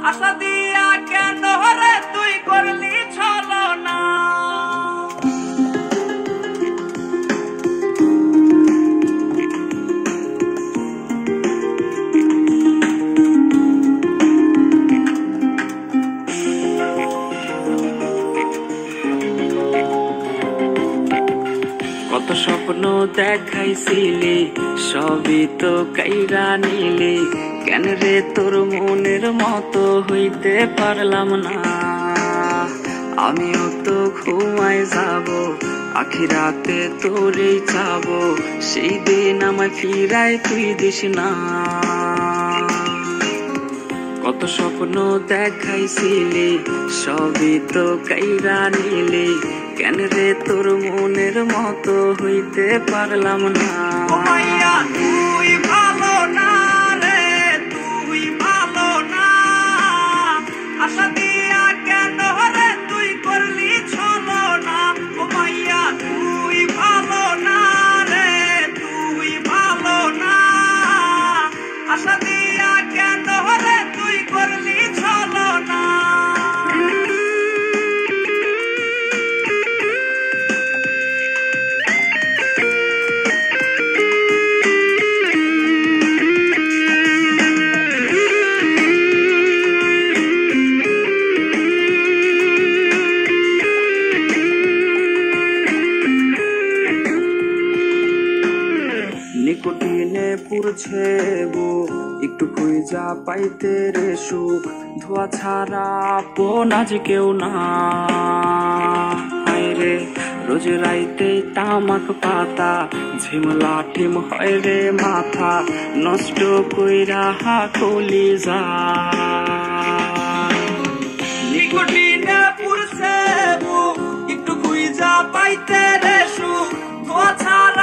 আশা দিয়া কেন রে তুই করলি ছলনা। কত স্বপ্ন দেখাইছিলি সবই তো কাইরা নিলি, কেন রে তোর মনের মতো হইতে পারলাম না। আমিও তো ঘুমাই যাব, আখিরাতে তোরেই চাবো, সেই দিন আমায় ফিরাই তুই দিস না। কত স্বপ্ন দেখাইছিলি সবই তো কাইরা নিলি, কেন রে তোর মনের মতো হইতে পারলাম না। তুই ভালো না রে, তুই ভালো না, আশা দিয়া কেন রে তুই করলি ছলনা। ও মাইয়া তুই ভালো না রে, তুই ভালো না, আশা দিয়া কেন রে তুই করলি ছলনা। নিকোটিনে পুরছে বুক, একটু খুঁজা পাইতে রে সুখ, ধোয়া ছাড়া আপন আজ কেউ না। রে রোজ রাইতে তামাক পাতা, ঝিমলা টিম হয় রে মাথা, নষ্ট কইরা কলি যা। নিকোটিনে পুরছে বুক, একটু খুঁজা পাইতে রে সুখ, ধোয়া ছাড়া